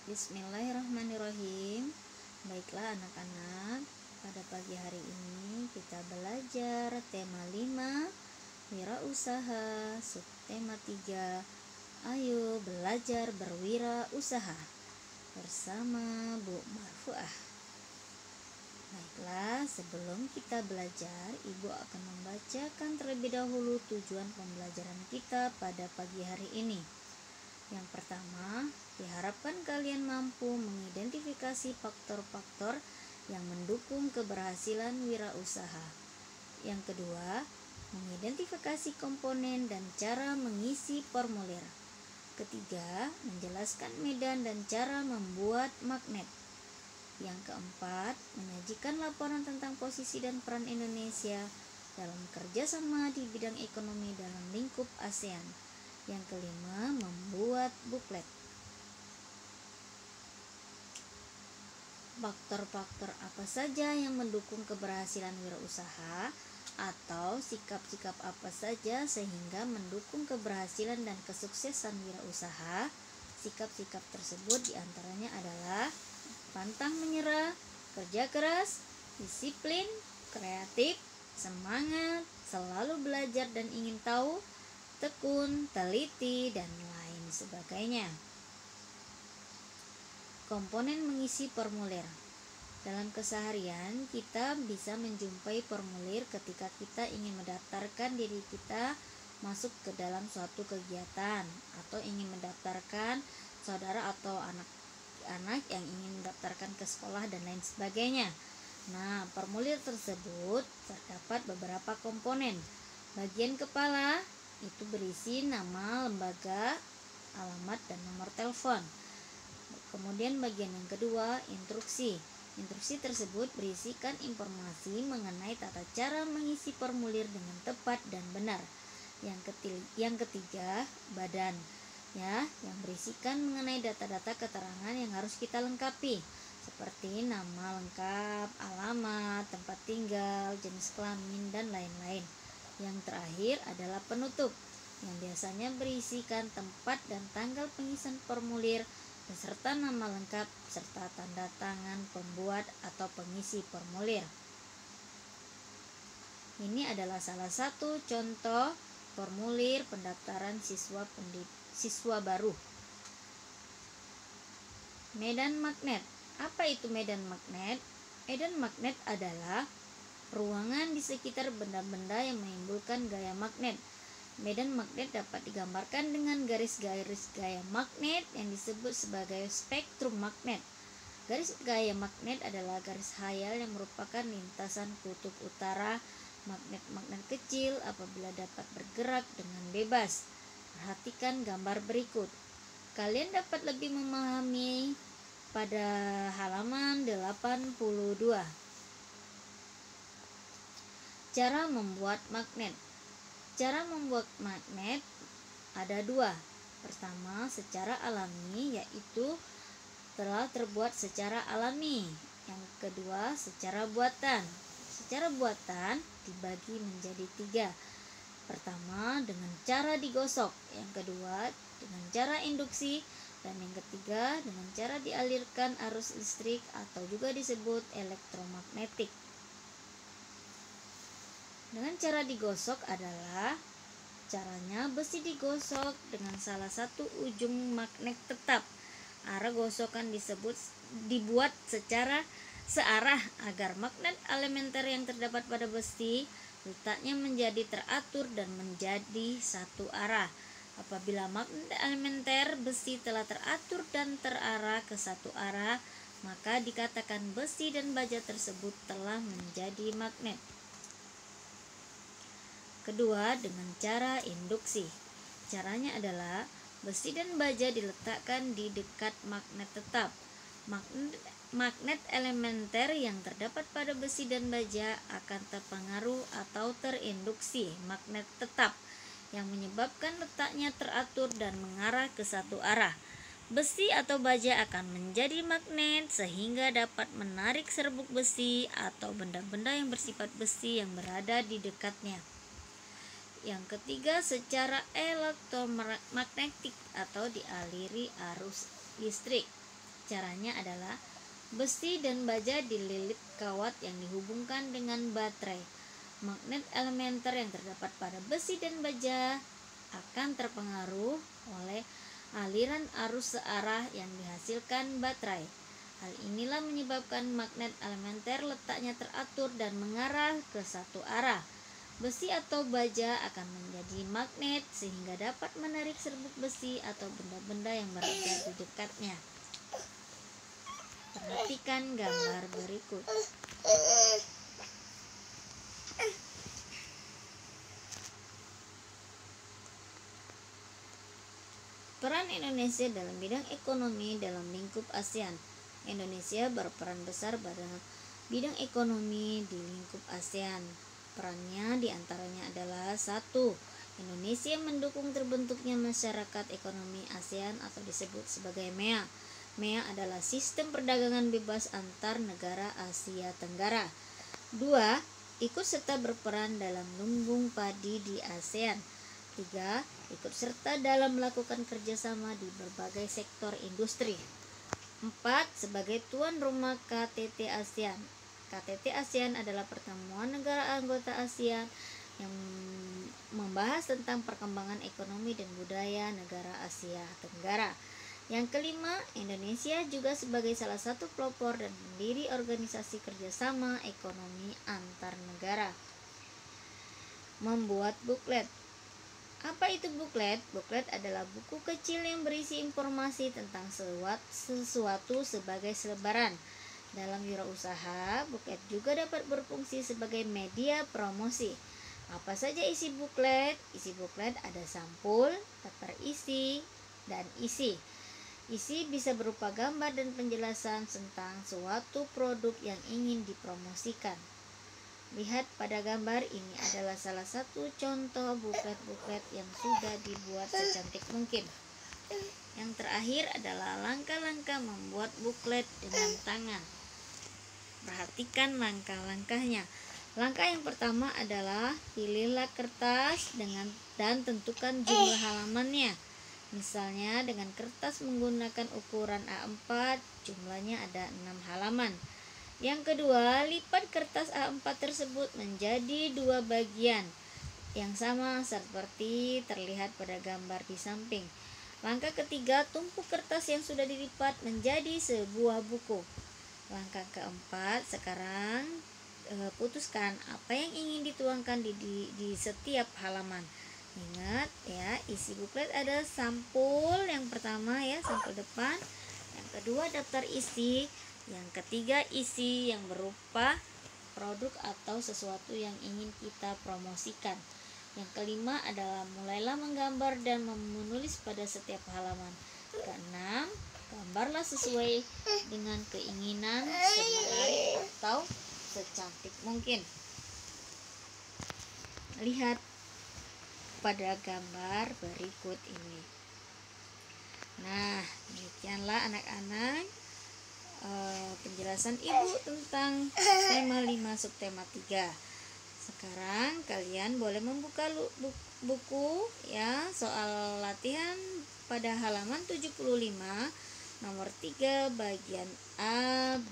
Bismillahirrahmanirrahim. Baiklah anak-anak, pada pagi hari ini kita belajar tema 5 wirausaha, subtema 3 ayo belajar berwirausaha bersama Bu Marfuah. Baiklah, sebelum kita belajar, Ibu akan membacakan terlebih dahulu tujuan pembelajaran kita pada pagi hari ini. Yang pertama, diharapkan kalian mampu mengidentifikasi faktor-faktor yang mendukung keberhasilan wirausaha. Yang kedua, mengidentifikasi komponen dan cara mengisi formulir. Ketiga, menjelaskan medan dan cara membuat magnet. Yang keempat, menyajikan laporan tentang posisi dan peran Indonesia dalam kerjasama di bidang ekonomi dalam lingkup ASEAN. Yang kelima, membuat buklet. Faktor-faktor apa saja yang mendukung keberhasilan wirausaha atau sikap-sikap apa saja sehingga mendukung keberhasilan dan kesuksesan wirausaha? Sikap-sikap tersebut diantaranya adalah pantang menyerah, kerja keras, disiplin, kreatif, semangat, selalu belajar dan ingin tahu, tekun, teliti, dan lain sebagainya. Komponen mengisi formulir. Dalam keseharian, kita bisa menjumpai formulir ketika kita ingin mendaftarkan diri kita masuk ke dalam suatu kegiatan atau ingin mendaftarkan saudara atau anak-anak yang ingin mendaftarkan ke sekolah dan lain sebagainya. Nah, formulir tersebut terdapat beberapa komponen. Bagian kepala itu berisi nama lembaga, alamat, dan nomor telepon. Kemudian bagian yang kedua, instruksi. Instruksi tersebut berisikan informasi mengenai tata cara mengisi formulir dengan tepat dan benar. Yang ketiga, badan, ya, yang berisikan mengenai data-data keterangan yang harus kita lengkapi, seperti nama lengkap, alamat, tempat tinggal, jenis kelamin, dan lain-lain. Yang terakhir adalah penutup, yang biasanya berisikan tempat dan tanggal pengisian formulir beserta nama lengkap serta tanda tangan pembuat atau pengisi formulir. Ini adalah salah satu contoh formulir pendaftaran siswa baru. Medan magnet. Apa itu medan magnet? Medan magnet adalah ruangan di sekitar benda-benda yang menimbulkan gaya magnet. Medan magnet dapat digambarkan dengan garis-garis gaya magnet yang disebut sebagai spektrum magnet. Garis gaya magnet adalah garis khayal yang merupakan lintasan kutub utara magnet-magnet kecil apabila dapat bergerak dengan bebas. Perhatikan gambar berikut. Kalian dapat lebih memahami pada halaman 82. Cara membuat magnet. Cara membuat magnet ada dua. Pertama, secara alami, yaitu telah terbuat secara alami. Yang kedua, secara buatan. Secara buatan dibagi menjadi 3. Pertama, dengan cara digosok. Yang kedua, dengan cara induksi. Dan yang ketiga, dengan cara dialirkan arus listrik atau juga disebut elektromagnetik. Dengan cara digosok adalah caranya besi digosok dengan salah satu ujung magnet tetap. Arah gosokan dibuat secara searah agar magnet elementer yang terdapat pada besi letaknya menjadi teratur dan menjadi satu arah. Apabila magnet elementer besi telah teratur dan terarah ke satu arah, maka dikatakan besi dan baja tersebut telah menjadi magnet. Kedua, dengan cara induksi. Caranya adalah besi dan baja diletakkan di dekat magnet tetap. Magnet elementer yang terdapat pada besi dan baja akan terpengaruh atau terinduksi magnet tetap, yang menyebabkan letaknya teratur dan mengarah ke satu arah. Besi atau baja akan menjadi magnet sehingga dapat menarik serbuk besi atau benda-benda yang bersifat besi yang berada di dekatnya. Yang ketiga, secara elektromagnetik atau dialiri arus listrik. Caranya adalah besi dan baja dililit kawat yang dihubungkan dengan baterai. Magnet elementer yang terdapat pada besi dan baja akan terpengaruh oleh aliran arus searah yang dihasilkan baterai. Hal inilah menyebabkan magnet elementer letaknya teratur dan mengarah ke satu arah. Besi atau baja akan menjadi magnet sehingga dapat menarik serbuk besi atau benda-benda yang berada di dekatnya. Perhatikan gambar berikut. Peran Indonesia dalam bidang ekonomi dalam lingkup ASEAN. Indonesia berperan besar pada bidang ekonomi di lingkup ASEAN. Perannya diantaranya adalah 1. Indonesia mendukung terbentuknya masyarakat ekonomi ASEAN atau disebut sebagai MEA. MEA adalah sistem perdagangan bebas antar negara Asia Tenggara. 2. Ikut serta berperan dalam lumbung padi di ASEAN. 3. Ikut serta dalam melakukan kerjasama di berbagai sektor industri. 4. Sebagai tuan rumah KTT ASEAN. KTT ASEAN adalah pertemuan negara anggota ASEAN yang membahas tentang perkembangan ekonomi dan budaya negara Asia Tenggara. Yang kelima, Indonesia juga sebagai salah satu pelopor dan pendiri organisasi kerjasama ekonomi antar negara. Membuat buklet. Apa itu buklet? Buklet adalah buku kecil yang berisi informasi tentang sesuatu sebagai selebaran. Dalam wirausaha, buklet juga dapat berfungsi sebagai media promosi. Apa saja isi buklet? Isi buklet ada sampul, daftar isi, dan isi. Isi bisa berupa gambar dan penjelasan tentang suatu produk yang ingin dipromosikan. Lihat pada gambar ini adalah salah satu contoh buklet-buklet yang sudah dibuat secantik mungkin. Yang terakhir adalah langkah-langkah membuat buklet dengan tangan. Perhatikan langkah-langkahnya. Langkah yang pertama adalah pilihlah kertas dan tentukan jumlah halamannya. Misalnya dengan kertas menggunakan ukuran A4, jumlahnya ada 6 halaman. Yang kedua, lipat kertas A4 tersebut menjadi 2 bagian yang sama seperti terlihat pada gambar di samping. Langkah ketiga, tumpuk kertas yang sudah dilipat menjadi sebuah buku. Langkah keempat, sekarang putuskan apa yang ingin dituangkan di setiap halaman. Ingat ya, isi buklet ada sampul yang pertama ya, sampul depan. Yang kedua daftar isi. Yang ketiga isi yang berupa produk atau sesuatu yang ingin kita promosikan. Yang kelima adalah mulailah menggambar dan menulis pada setiap halaman. Keenam, gambarlah sesuai dengan keinginan semenarik atau secantik mungkin. Lihat pada gambar berikut ini. Nah, demikianlah anak-anak penjelasan Ibu tentang tema 5 subtema 3. Sekarang kalian boleh membuka buku ya, soal latihan pada halaman 75 nomor 3 bagian A, B,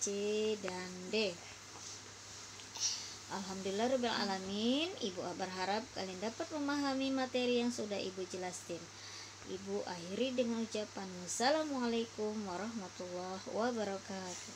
C, dan D. Alhamdulillah alamin. Ibu berharap kalian dapat memahami materi yang sudah Ibu jelaskan. Ibu akhiri dengan ucapan wassalamualaikum warahmatullahi wabarakatuh.